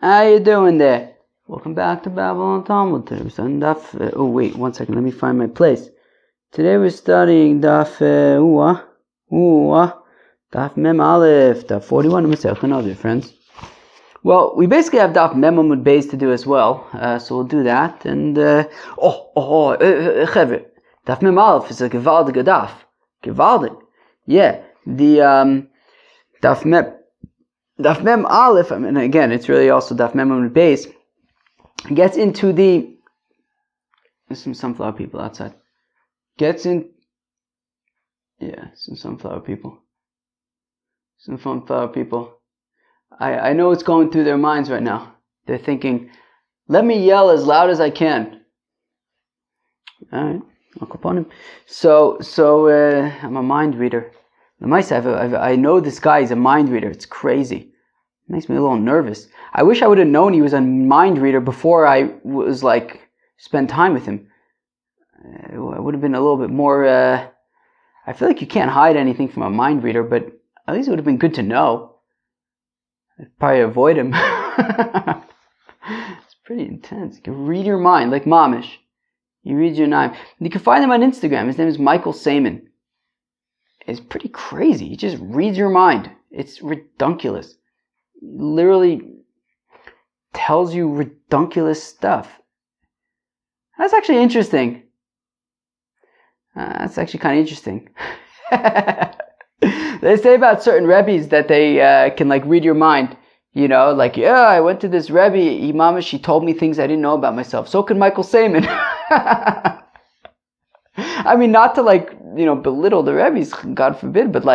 How you doing there? Welcome back to Babylon Talmud. Today we're studying Daf. Oh wait, 1 second. Let me find my place. Today we're studying Daf. Daf Mem Aleph. Daf 41. Masechet Nazir, friends. Well, we basically have Daf Mem Amud Beis to do as well. So we'll do that. And Chevre. Daf Mem Aleph is a gewaldige Daf. Gewaldig. Yeah. The Daf Mem Aleph, I mean, again, it's really also Daf Mem Amud Beis, gets into the... There's some sunflower people outside. Some sunflower people. Some sunflower people. I know what's going through their minds right now. They're thinking, let me yell as loud as I can. Alright, I'll go upon him. So I'm a mind reader. I know this guy is a mind reader. It's crazy. It makes me a little nervous. I wish I would have known he was a mind reader before I was spend time with him. It would have been a little bit more, I feel like you can't hide anything from a mind reader, but at least it would have been good to know. I'd probably avoid him. It's pretty intense. You can read your mind, like Mamish. He reads your mind. You can find him on Instagram. His name is Michael Saman. It's pretty crazy. He just reads your mind. It's ridiculous. Literally tells you ridiculous stuff. That's actually interesting. That's actually kind of interesting. They say about certain Rebbes that they can read your mind. I went to this Rebbe, Imama, she told me things I didn't know about myself. So could Michael Saman. I mean, not to belittle the Rebbes, God forbid, but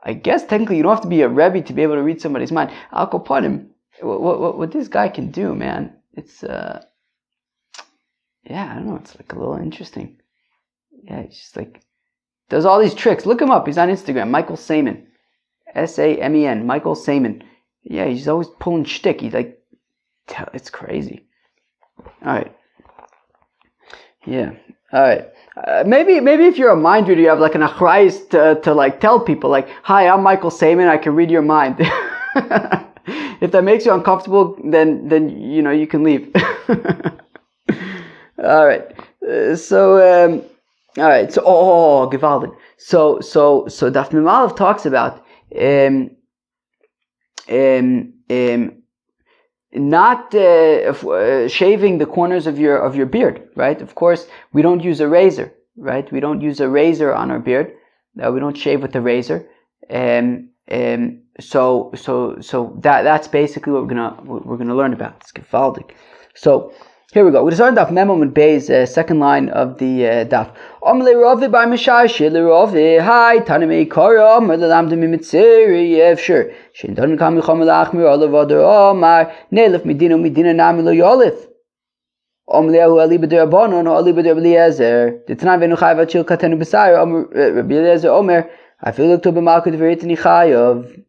I guess technically you don't have to be a Rebbe to be able to read somebody's mind. I'll go upon him. What this guy can do, man, it's I don't know, it's a little interesting. Yeah, he's just does all these tricks. Look him up. He's on Instagram, Michael Saman, Samen, Michael Saman. Yeah, he's always pulling shtick. He's it's crazy. All right. Yeah. All right. Maybe if you're a mind reader, you have an achrayus to tell people hi, I'm Michael Saman, I can read your mind. If that makes you uncomfortable, then you can leave. All right. All right. So gewaldig. So Daf Mem Aleph talks about not shaving the corners of your beard, right? Of course, we don't use a razor, right? We don't use a razor on our beard. We don't shave with the razor. So that's basically what we're gonna learn about. It's gewaldig. So here we go. We're starting Daf Mem Amud Beis, second line of the Daf. Le Ravi bar Mishashi le Ravi hi Tanimei Kara Amar lelamdim mimitzeri yevshir shein don kam micham lachmir olav adar Amar neilef medina nami lo yolif Lehu ali b'der Abanon ali b'der Eliezer D'tanan v'enu chayav achil katenu b'sayir Rabbi Eliezer Omer I feel like to be malchut v'ritani chayav.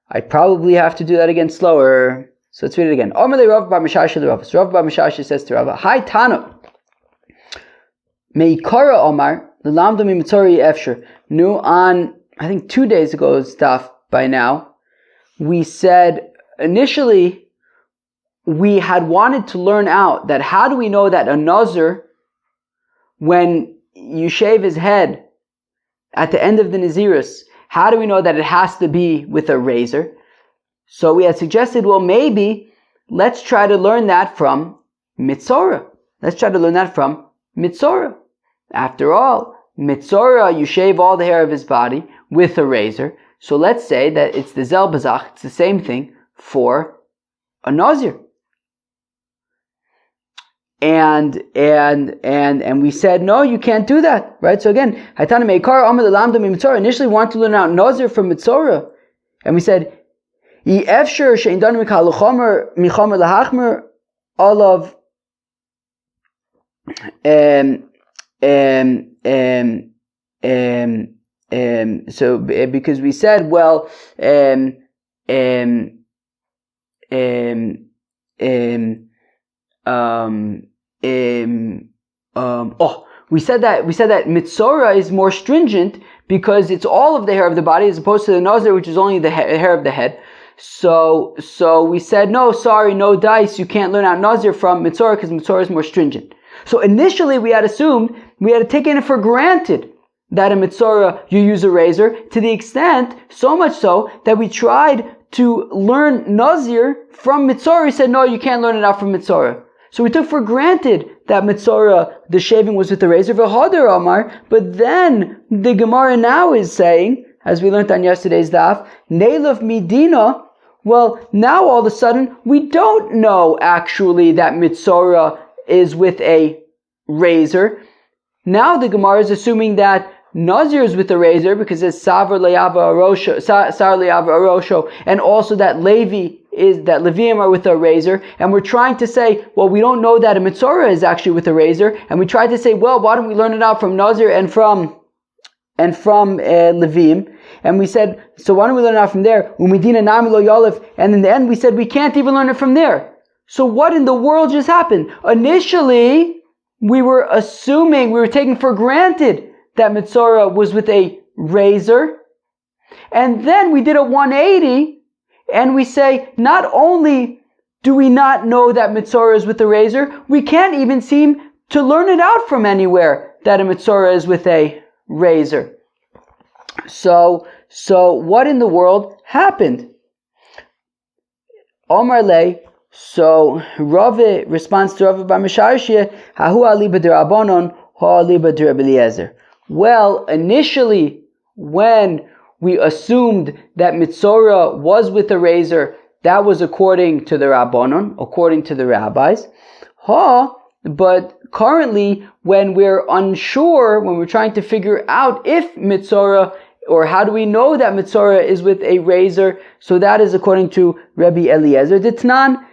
I probably have to do that again slower. So let's read it again. Rav bar Mishashi le Rav. So Rav bar Mishashi says to Rav, hi Tano. Meikara Omar, L'lamdo mimitzori efshir. No, on, I think 2 days ago stuff by now, we said, initially, we had wanted to learn out that how do we know that a Nazir, when you shave his head at the end of the Nazirus, how do we know that it has to be with a razor? So we had suggested, well, maybe let's try to learn that from Mitzorah. After all, Mitzorah, you shave all the hair of his body with a razor. So let's say that it's the Zelbazach, it's the same thing for a Nazir. And we said, no, you can't do that, right? So again, initially wanted to learn out Nazir from Mitzorah. And we said, so because we said, well, we said that Mitzorah is more stringent because it's all of the hair of the body as opposed to the Nazir, which is only the hair of the head. So we said, no, sorry, no dice. You can't learn out Nazir from Mitzorah because Mitzorah is more stringent. So initially we had assumed, we had taken it for granted that in Mitzorah you use a razor, to the extent, so much so, that we tried to learn Nazir from Mitzorah. He said, no, you can't learn it out from Mitzorah. So we took for granted that Mitzorah, the shaving was with the razor, v'hodar Amar, but then the Gemara now is saying, as we learned on yesterday's daf, Neilav Midina, well, now all of a sudden, we don't know actually that Mitzorah is with a razor. Now the Gemara is assuming that Nazir is with a razor because it's Sar Le'ava Arosho, and also that Levium are with a razor, and we're trying to say, well, we don't know that a Mitzorah is actually with a razor, and we tried to say, well, why don't we learn it out from Nazir and from Levium, and we said, so why don't we learn it out from there? Umidina Nami Lo Yalef, and in the end we said we can't even learn it from there. So what in the world just happened? Initially, we were taking for granted that Mitzorah was with a razor, and then we did a 180, and we say, not only do we not know that Mitzorah is with a razor, we can't even seem to learn it out from anywhere that a Mitzorah is with a razor. So what in the world happened? Omar Le, so Rave responds to Rave Bar Misharshia, Hahu aliba d'Rabbanon, ha aliba d'Rabbi Eliezer. Well, initially, when we assumed that Mitzorah was with a razor, that was according to the Rabbanon, according to the rabbis. But currently, when we're unsure, when we're trying to figure out if Mitzorah, or how do we know that Mitzorah is with a razor, so that is according to Rabbi Eliezer Ditnan,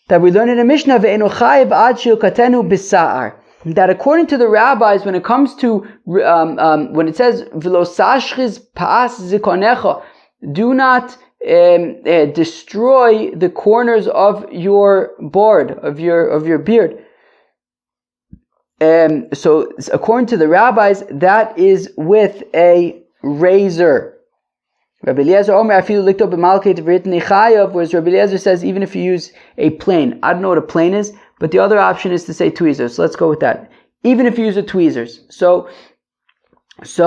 that we learn in a Mishnah, Ve'enu chayiv ad shel katenu b'sa'ar. That according to the rabbis, when it comes to, when it says, V'lo sashchiz pa'as zikonecha, do not destroy the corners of your board, of your beard. So according to the rabbis, that is with a razor. Rabbi Eliezer Omer afilu likto b'malkeit v'ritnei chayav, whereas Rabbi Eliezer says even if you use a plane. I don't know what a plane is, but the other option is to say tweezers. So let's go with that. Even if you use a tweezers. So there's a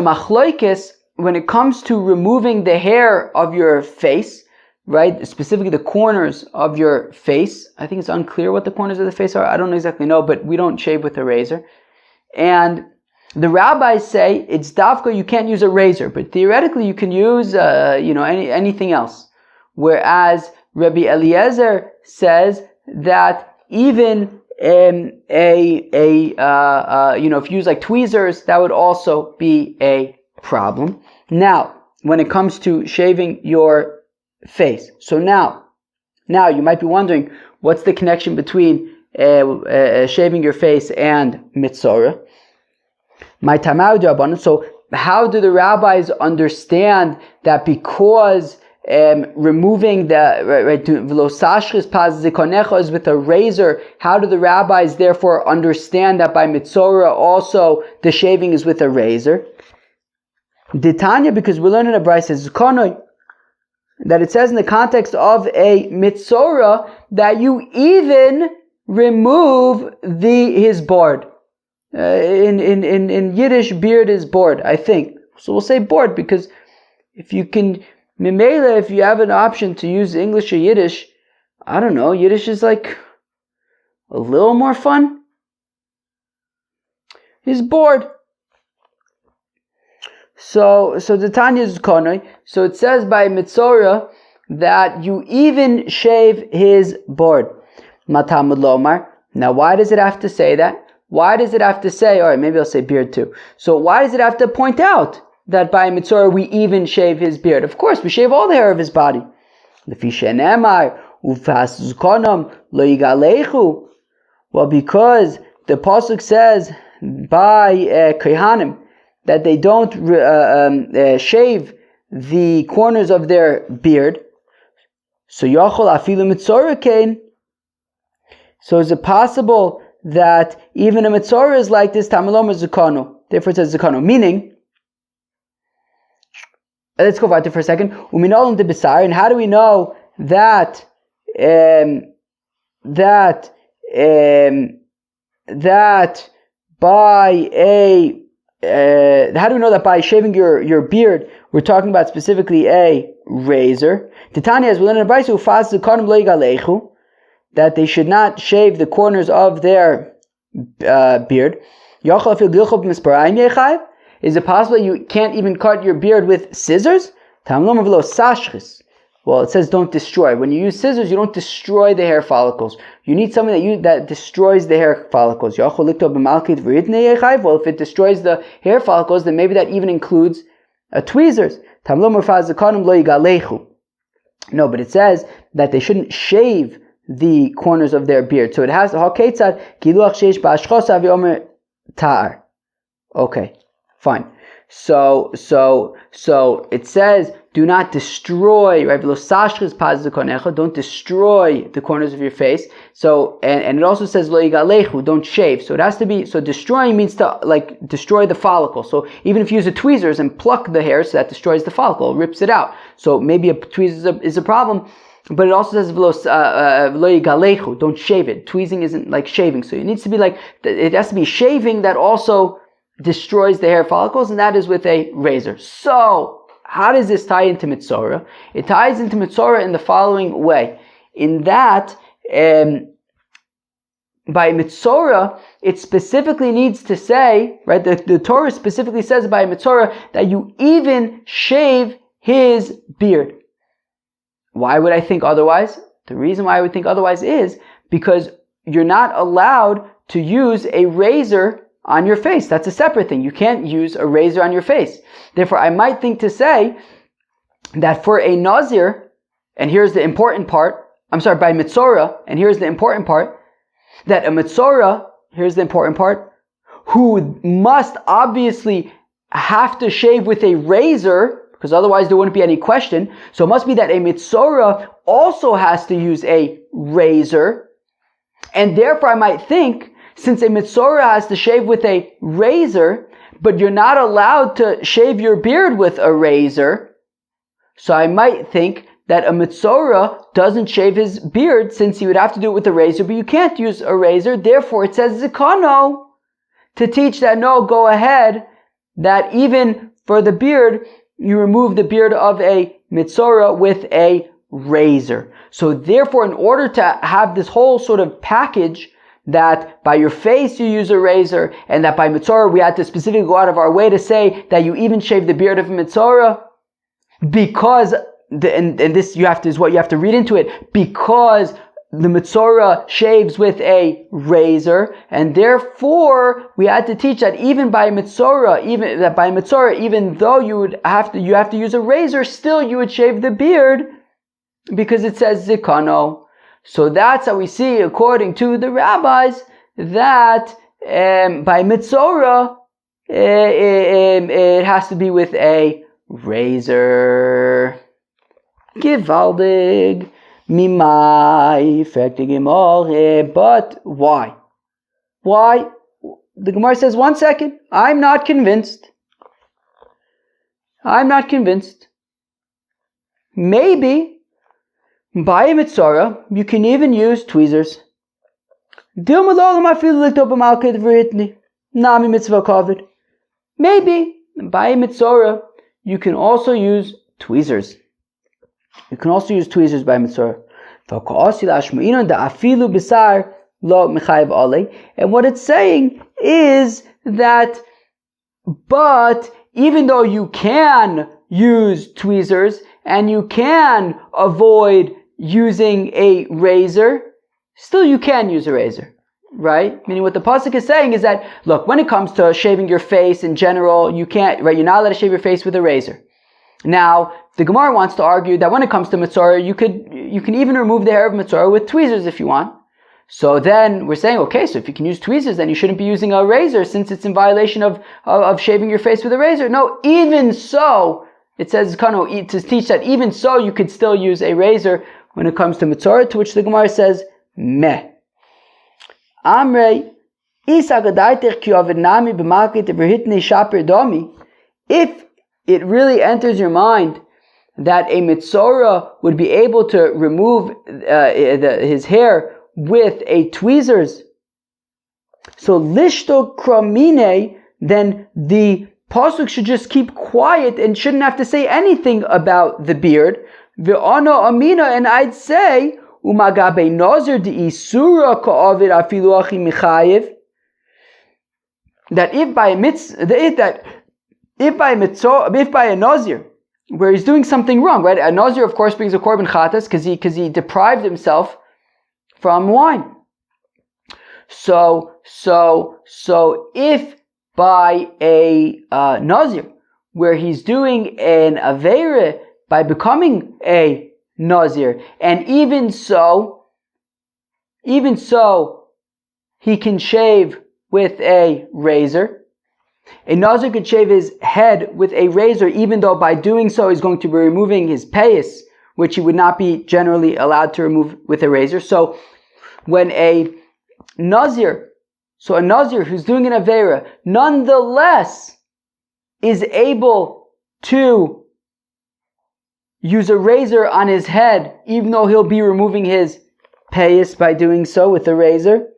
machloikis when it comes to removing the hair of your face, right? Specifically the corners of your face. I think it's unclear what the corners of the face are. I don't exactly know, but we don't shave with a razor. And the rabbis say it's dafka, you can't use a razor, but theoretically you can use, anything else. Whereas Rabbi Eliezer says that even if you use like tweezers, that would also be a problem. Now, when it comes to shaving your face, so now you might be wondering, what's the connection between shaving your face and Mitzorah? So how do the rabbis understand that because removing the is with a razor, how do the rabbis therefore understand that by Mitzorah also the shaving is with a razor? Ditanya, because we're learning a brayso that it says in the context of a Mitzorah that you even remove his board. In Yiddish, beard is board, I think. So we'll say board because if you can, Mimela, if you have an option to use English or Yiddish, I don't know, Yiddish is like a little more fun. His board. So the Tanya is Konoi. So it says by Mitzorah that you even shave his board. Matamud Lomar. Now why does it have to say that? Why does it have to say, alright, maybe I'll say beard too. So why does it have to point out that by Mitzorah we even shave his beard? Of course, we shave all the hair of his body. Well, because the pasuk says by Kohanim that they don't shave the corners of their beard. So Yachol afilu Mitzorah kain. So is it possible that even a Mitzorah is like this? Tamalom is Zakano. Therefore it says Zakano. Meaning, let's go back for a second. Uminolim de Besar, and how do we know that by a how do we know that by shaving your beard we're talking about specifically a razor? Titania, as we learn in the Brayso, that they should not shave the corners of their beard. Is it possible you can't even cut your beard with scissors? Well, it says don't destroy. When you use scissors, you don't destroy the hair follicles. You need something that destroys the hair follicles. Well, if it destroys the hair follicles, then maybe that even includes tweezers. No, but it says that they shouldn't shave the corners of their beard. So it has okay, fine. So it says do not destroy, right? Don't destroy the corners of your face. So and it also says lo yigalechu, don't shave. So it has to be, so destroying means to like destroy the follicle. So even if you use a tweezers and pluck the hair, so that destroys the follicle, rips it out. So maybe a tweezers is a problem. But it also says lo yigalechu, don't shave it. Tweezing isn't like shaving. So it needs to be like, it has to be shaving that also destroys the hair follicles, and that is with a razor. So how does this tie into Mitzorah? It ties into Mitzorah in the following way. In that, by Mitzorah, it specifically needs to say, right, the Torah specifically says by Mitzorah that you even shave his beard. Why would I think otherwise? The reason why I would think otherwise is because you're not allowed to use a razor on your face. That's a separate thing. You can't use a razor on your face. Therefore, I might think to say that for a Nazir, and here's the important part, by Mitzorah, and here's the important part, that a Mitzorah, here's the important part, who must obviously have to shave with a razor, because otherwise there wouldn't be any question. So it must be that a Mitzorah also has to use a razor, and therefore I might think, since a Mitzorah has to shave with a razor, but you're not allowed to shave your beard with a razor, so I might think that a Mitzorah doesn't shave his beard since he would have to do it with a razor, but you can't use a razor. Therefore, it says Zikano to teach that no, go ahead, that even for the beard, you remove the beard of a Mitzorah with a razor. So therefore, in order to have this whole sort of package that by your face you use a razor, and that by Mitzorah we had to specifically go out of our way to say that you even shave the beard of a Mitzorah, because and this is what you have to read into it, because the Mitzorah shaves with a razor, and therefore we had to teach that even by Mitzorah, even though you have to use a razor, still you would shave the beard because it says Zikano. So that's how we see, according to the rabbis, that by Mitzorah it has to be with a razor. Givaldig mimai fertigimore. But why? Why? The Gemara says, 1 second, I'm not convinced. Maybe by a Mitzorah, you can even use tweezers. Maybe by a Mitzorah, you can also use tweezers. You can also use tweezers by Mitzorah. And what it's saying is that, but even though you can use tweezers and you can avoid using a razor, still you can use a razor, right? Meaning what the pasuk is saying is that, look, when it comes to shaving your face in general, you can't, right? You're not allowed to shave your face with a razor. Now, the Gemara wants to argue that when it comes to Mitzorah, you can even remove the hair of Mitzorah with tweezers if you want. So then we're saying, okay, so if you can use tweezers, then you shouldn't be using a razor since it's in violation of shaving your face with a razor. No, even so, it says to teach that even so you could still use a razor when it comes to Mitzorah, to which the Gemara says, meh. Amrei, if it really enters your mind that a Mitzora would be able to remove his hair with a tweezers. So lishto kramine, then the pasuk should just keep quiet and shouldn't have to say anything about the beard. Ve'ana amina, and I'd say umagabe nazir de isura ka'avid afilu achi michayev, that if by a nazir where he's doing something wrong, right? A nazir, of course, brings a korban chatas because he deprived himself from wine. So if by a nazir where he's doing an aveira by becoming a nazir, and even so he can shave with a razor. A nazir could shave his head with a razor, even though by doing so he's going to be removing his payas, which he would not be generally allowed to remove with a razor. So when a nazir who's doing an aveira nonetheless is able to use a razor on his head, even though he'll be removing his payas by doing so with a razor.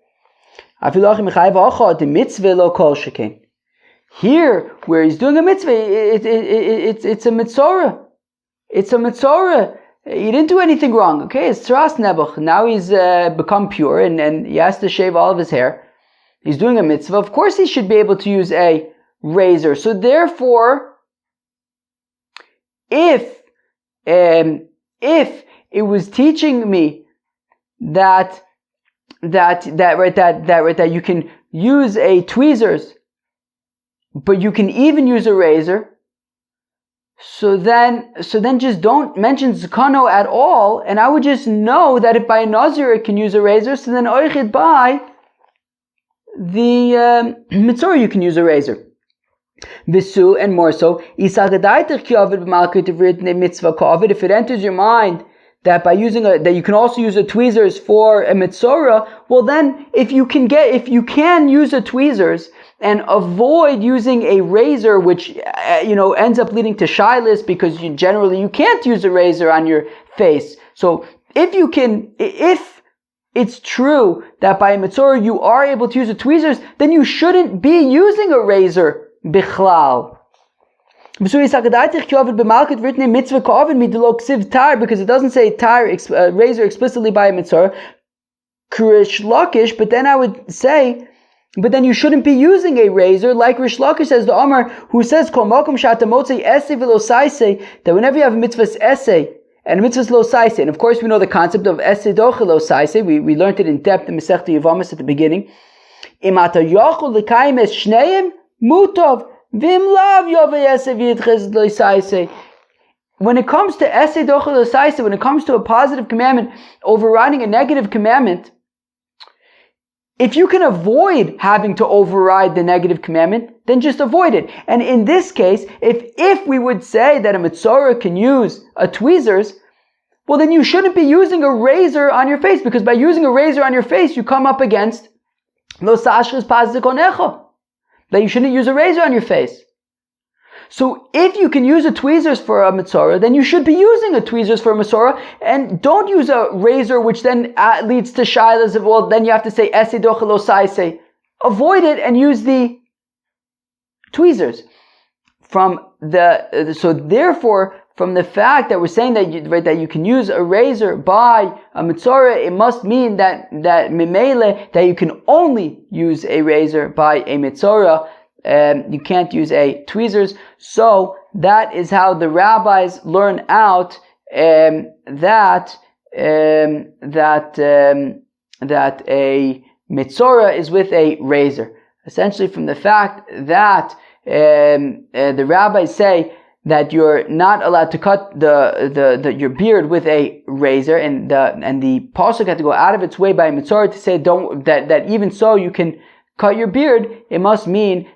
Here, where he's doing a mitzvah, it's a mitzora. It's a mitzora. He didn't do anything wrong. Okay, it's tras nebuch. Now he's become pure and he has to shave all of his hair. He's doing a mitzvah. Of course, he should be able to use a razor. So therefore, if it was teaching me that you can use a tweezers, but you can even use a razor, so then just don't mention Zakano at all, and I would just know that if by a Nazir it can use a razor, so then Oichid by the Mitzvah you can use a razor. Visu, and more so, if it enters your mind that by using that you can also use a tweezers for a Mitzvah, well then if you can use a tweezers and avoid using a razor, which ends up leading to shyless, because you can't use a razor on your face. So if it's true that by a mitzvah you are able to use the tweezers, then you shouldn't be using a razor bichlal. Because it doesn't say tar, razor explicitly by a mitzvah. Krish Lakish, but then I would say, but then you shouldn't be using a razor, like Rish Lakish says, the Omar, who says, that whenever you have a mitzvah's essay and a mitzvah's lo saise, and of course we know the concept of essay doche lo saise, we learned it in depth in Masechta Yevamis at the beginning. When it comes to essay doche lo saise, when it comes to a positive commandment overriding a negative commandment, if you can avoid having to override the negative commandment, then just avoid it. And in this case, if we would say that a mitzvah can use a tweezers, well then you shouldn't be using a razor on your face, because by using a razor on your face, you come up against lo sashris pazikonecho, that you shouldn't use a razor on your face. So if you can use a tweezers for a mitzvah, then you should be using a tweezers for a mitzvah, and don't use a razor which then leads to shilas of, well, then you have to say esi dochelo saise. Avoid it and use the tweezers. So therefore, from the fact that we're saying that you can use a razor by a mitzvah, it must mean that mimele, that you can only use a razor by a mitzvah. You can't use a tweezers. So that is how the rabbis learn out that a mitzvah is with a razor. Essentially, from the fact that the rabbis say that you're not allowed to cut your beard with a razor, and the pasuk had to go out of its way by a mitzvah to say that even so you can cut your beard. It must be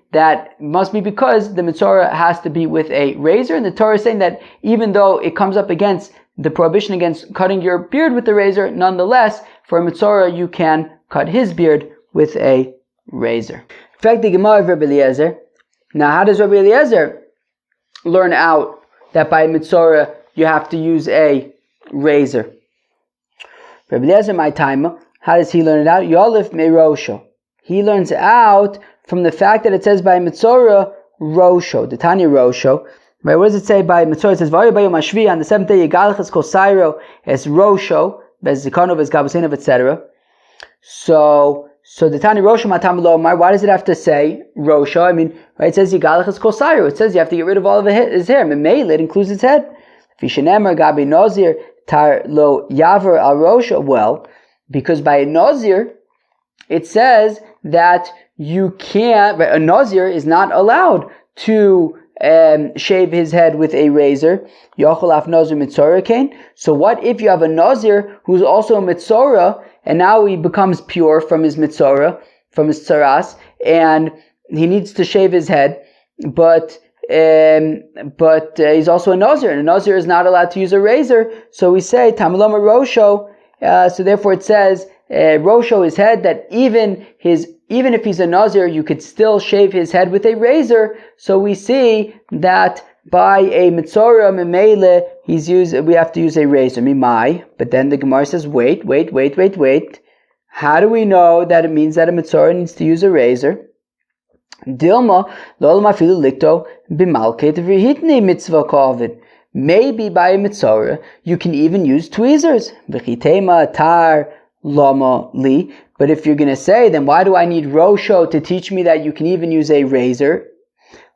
because the mitzvah has to be with a razor, and the Torah is saying that even though it comes up against the prohibition against cutting your beard with the razor, nonetheless, for a mitzvah you can cut his beard with a razor. In fact, the Gemara of Rabbi Eliezer. Now, how does Rabbi Eliezer learn out that by Mitzorah you have to use a razor. Rabbi Eliezer, my time, how does he learn it out? Yolif Meirosho. He learns out from the fact that it says by Mitzorah Rosho, the Tanya Rosho. Right, what does it say by Mitzorah? It says Vayu Bayu Mashvi on the seventh day Yigalachas Kol Sairo es Rosho, bez Zikonov, bez Gabasinov, etc. So the Tanya Rosho Matam Lomar, why does it have to say Rosho? I mean, right, it says Yigalachas Kol Sairo. It says you have to get rid of all of his hair. Memele, it includes his head. Fishanemer Gabi Nazir Tar Lo Yaver Al Rosho. Well, because by a Nazir, it says that you can't, a Nazir is not allowed to shave his head with a razor. Yochel af Nazir Mitzorah kain. So what if you have a Nazir who's also a Mitzorah, and now he becomes pure from his Mitzorah, from his Tzaras, and he needs to shave his head, but he's also a Nazir, and a Nazir is not allowed to use a razor. So we say Tamilama Rosho. So therefore it says Rosho, his head, that even if he's a Nazir, you could still shave his head with a razor. So we see that by a Mitzorah Memele, we have to use a razor. Mimai. But then the Gemara says, wait. How do we know that it means that a Mitzorah needs to use a razor? Dilma lolma filu likto bimalket v'hitni mitzvah kovid. Maybe by a Mitzorah you can even use tweezers. V'chitema tar lama li. But if you're going to say, then why do I need Rosho to teach me that you can even use a razor?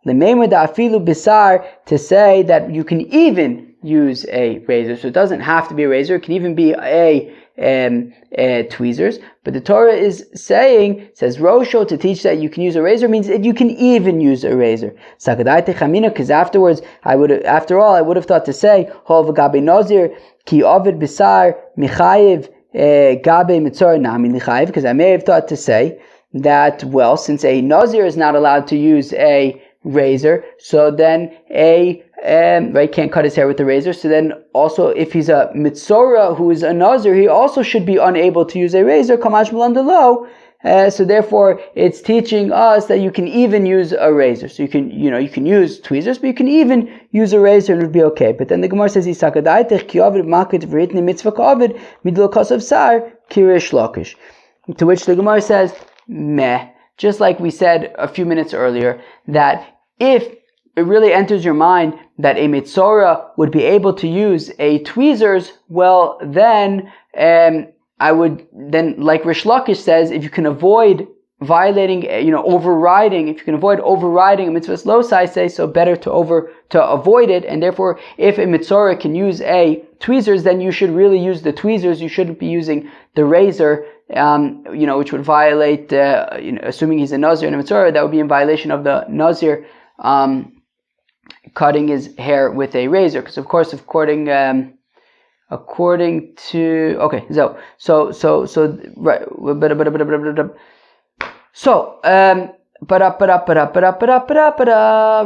L'meimah da'afilu bisar, to say that you can even use a razor. So it doesn't have to be a razor. It can even be a tweezers. But the Torah says Rosho to teach that you can use a razor means that you can even use a razor. Because afterwards, I would have thought to say, Hol v'gabe Nazir, ki ovid bisar michayev gabe mitzorah nami lichayev, because I may have thought to say that, well, since a Nazir is not allowed to use a razor, so then can't cut his hair with the razor. So then also, if he's a Mitzorah who is a Nazir, he also should be unable to use a razor. Kamash Melandalo. So therefore, it's teaching us that you can even use a razor. So you can use tweezers, but you can even use a razor and it would be okay. But then the Gemara says, to which the Gemara says, meh. Just like we said a few minutes earlier, that if it really enters your mind that a Mitzorah would be able to use a tweezers, well then, like Rish Lakish says, if you can avoid violating, overriding, if you can avoid overriding a mitzvah's losai, say, so better to avoid it, and therefore, if a Mitzorah can use a tweezers, then you should really use the tweezers, you shouldn't be using the razor, which would violate, assuming he's a Nazir and a Mitzorah, that would be in violation of the Nazir, cutting his hair with a razor, because of course, according to right,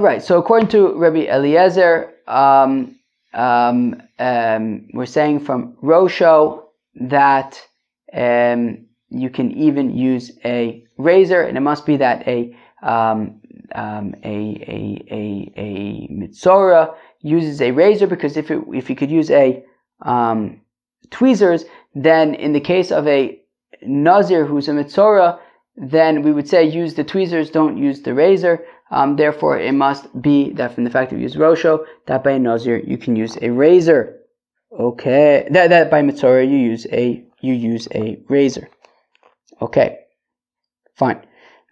right. So according to Rabbi Eliezer, we're saying from Rosho that you can even use a razor, and it must be that a Mitzorah uses a razor, because if he could use a tweezers, then in the case of a Nazir who's a Mitzorah, then we would say use the tweezers, don't use the razor. Therefore, it must be that from the fact that you use Rosho, that by a Nazir you can use a razor. Okay, that by Mitzorah you use a razor. Okay, fine.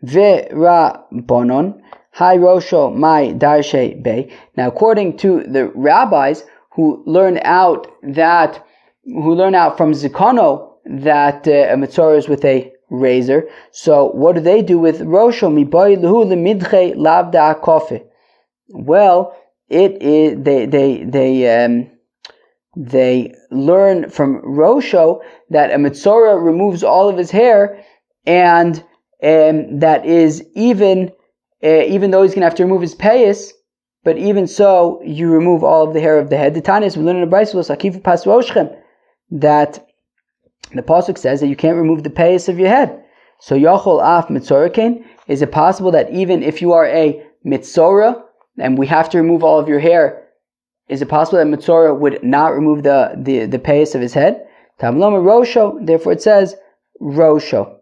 Ve'ra-bonon, hai Rosho mai darshe bei. Now, according to the rabbis who learn out from Zikono that a Mitzorah is with a razor, so what do they do with Rosho? Mi boy lehu lemidche lavda kofe. Well, they learn from Rosho that a Mitzorah removes all of his hair, and that is even though he's going to have to remove his payas, but even so, you remove all of the hair of the head. The Tanis, we learn in the Braysos, that the pasuk says that you can't remove the payas of your head. So Yachol af Mitzorah kain, is it possible that even if you are a Mitzorah, and we have to remove all of your hair, is it possible that Metzora would not remove the payas of his head? Tamloma Rosho, therefore it says Rosho.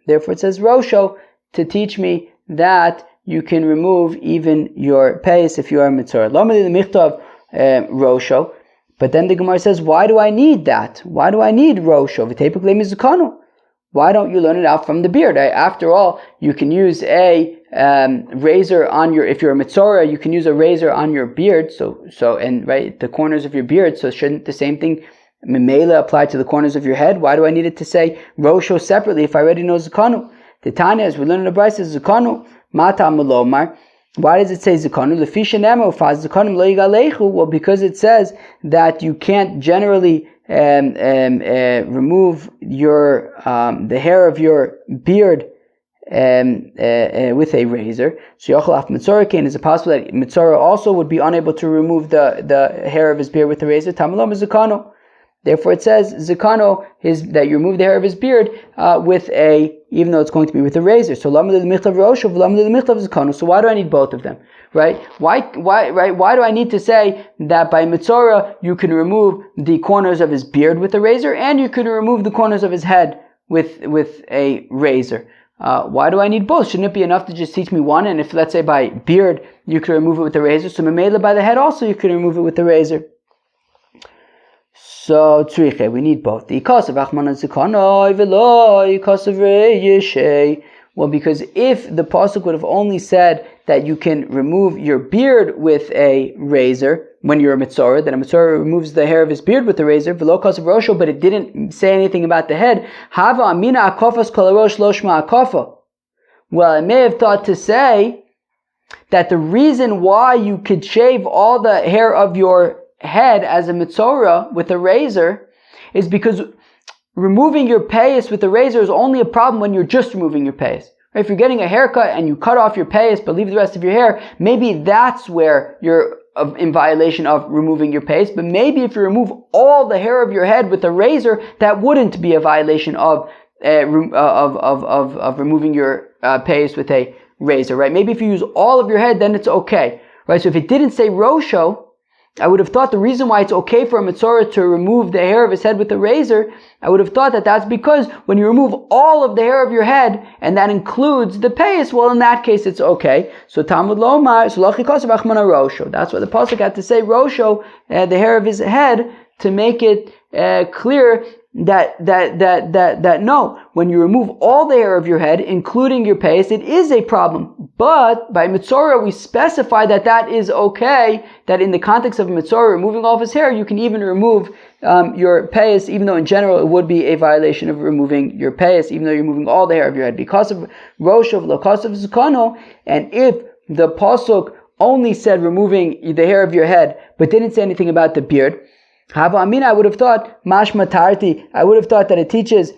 Therefore it says Rosho to teach me that you can remove even your payas if you are Metzora. Lomeli l'michtav Rosho. But then the Gemara says, why do I need that? Why do I need Rosho? V'tepik mizukanu. Why don't you learn it out from the beard? After all, you can use a razor on your, if you're a Metzora, you can use a razor on your beard, and right, the corners of your beard, so shouldn't the same thing, Memela, apply to the corners of your head? Why do I need it to say Rosho separately if I already know Zakanu? The Tanya, as we learn in the Brisa, says Zakanu, Mata Melomar. Why does it say Zakanu? Lefisha Nemo, Faz Zakanim Lo Yigalechu. Well, because it says that you can't generally remove your the hair of your beard with a razor. So Yochel Af Metzora Kain, is it possible that Metzora also would be unable to remove the hair of his beard with a razor? Tamalom Zakano. Therefore it says Zakano is that you remove the hair of his beard with a, even though it's going to be with a razor. So Lamad Michtav Rosh, Lamad Michtav Zakano. So why do I need both of them? Right? Why do I need to say that by Metzora you can remove the corners of his beard with a razor and you can remove the corners of his head with a razor? Why do I need both? Shouldn't it be enough to just teach me one? And if, let's say, by beard you can remove it with a razor, so Memela by the head also you can remove it with a razor. So tzriche, we need both. The ikas of Achman and Zikanoi v'lo ikas of Yeshe. Well, because if the pasuk would have only said that you can remove your beard with a razor when you're a Metzora, then a Metzora removes the hair of his beard with a razor, v'lo ikas of Rosho, but it didn't say anything about the head. Hava amina akofas kol harosh lo shma akofa. Well, I may have thought to say that the reason why you could shave all the hair of your head as a Metzora with a razor is because removing your payas with a razor is only a problem when you're just removing your payas. Right? If you're getting a haircut and you cut off your payas but leave the rest of your hair, maybe that's where you're in violation of removing your payas. But maybe if you remove all the hair of your head with a razor, that wouldn't be a violation of removing your payas with a razor. Right? Maybe if you use all of your head, then it's okay. Right? So if it didn't say Rosho, I would have thought the reason why it's okay for a Metzora to remove the hair of his head with a razor, I would have thought that that's because when you remove all of the hair of your head, and that includes the payas, well, in that case, it's okay. So Talmud Lomar, so Lachikos of Achmana Rosho. That's why the pasuk had to say Rosho, the hair of his head, to make it clear that no, when you remove all the hair of your head, including your payas, it is a problem. But by Metzora, we specify that is okay, that in the context of Metzora, removing all of his hair, you can even remove your payas, even though in general it would be a violation of removing your payas, even though you're removing all the hair of your head. Because of Rosh of Lakas of Zukano, and if the pasuk only said removing the hair of your head, but didn't say anything about the beard, Hava Amina, I would have thought, Mashma Tarti, I would have thought that it teaches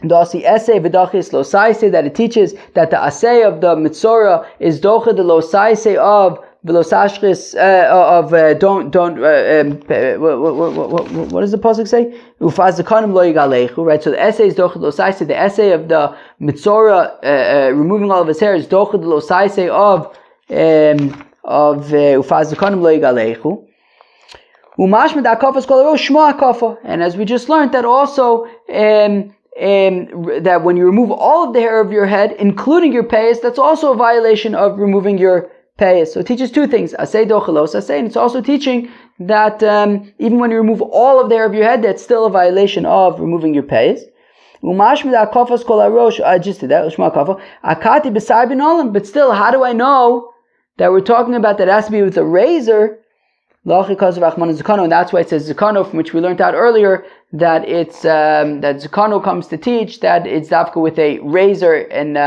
Dasi essay v'dachis losaise, that it teaches that the assay of the Metzora is docha the losaise of velosashris what does the pasuk say? Ufaz zakanim lo yigalechu, right? So the essay is docha the losaise. The essay of the Metzora removing all of his hair is docha the losaise of ufaz zakanim lo yigalechu. And as we just learned, that also that when you remove all of the hair of your head, including your payas, that's also a violation of removing your payas. So it teaches two things: asay dochelos asay, and it's also teaching that even when you remove all of the hair of your head, that's still a violation of removing your payas. But still, how do I know that we're talking about that it has to be with a razor? And that's why it says Zakano, from which we learned out earlier that it's that Zakano comes to teach that it's dafka with a razor, and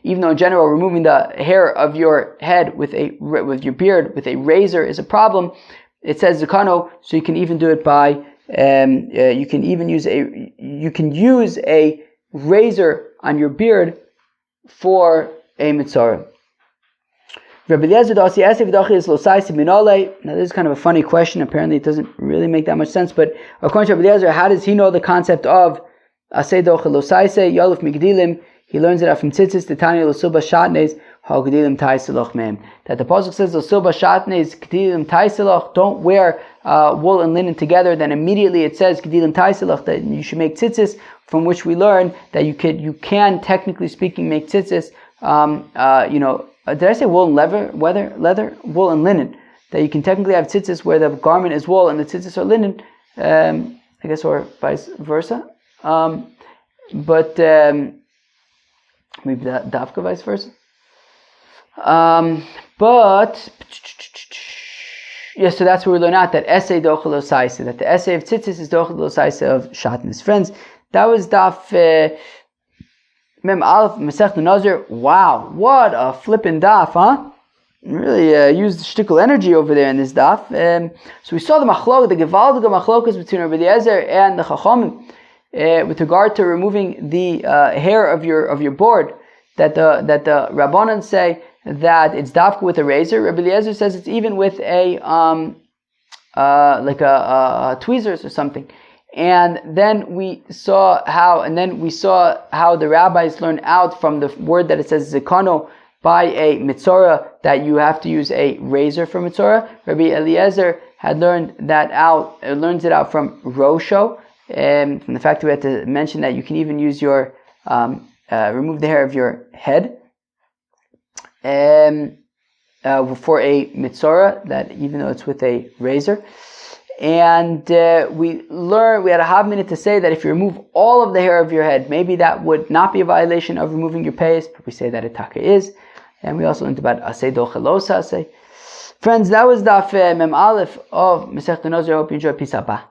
even though in general removing the hair of your head with your beard with a razor is a problem, it says Zakano, so you can even do it by you can use a razor on your beard for a Metzora. Now this is kind of a funny question. Apparently it doesn't really make that much sense, but according to Rabbi Eliezer, how does he know the concept of asay dochel losaise yoluf migdilim? He learns it out from tzitzis, the tanya losuba shatnes ha'gedilim taiselach mem. That the pasuk says l'sil b'shatnez gedilim taiselach. Don't wear wool and linen together. Then immediately it says gedilim taiselach, that you should make tzitzis. From which we learn that you can technically speaking make tzitzis. Did I say wool and leather, wool and linen? That you can technically have tzitzis where the garment is wool and the tzitzis are linen. I guess, or vice versa. But maybe that dafka vice versa. So that's where we learn out that essay dochel osaisa, that the essay of tzitzis is dochel osaisa of shatnez. Friends, that was daf mem aleph Masechta Nazir. Wow, what a flippin' daf, huh? Really used shtickle energy over there in this daf. So we saw the gewaltige machlokas between Rabbi Eliezer and the Chachamim with regard to removing the hair of your board. That the Rabbanan say that it's dafka with a razor. Rabbi Eliezer says it's even with a tweezers or something. And then we saw how the rabbis learn out from the word that it says zikano by a mitzora that you have to use a razor for mitzora. Rabbi Eliezer had learns it out from Rosho, from the fact that we had to mention that you can even use your remove the hair of your head for a mitzora, that even though it's with a razor. And we had a half minute to say that if you remove all of the hair of your head, maybe that would not be a violation of removing your payas, but we say that it taka is. And we also learned about asay dochelos asay. Friends, that was daf mem aleph of Masechta Nazir. I hope you enjoyed. Peace out. Bye.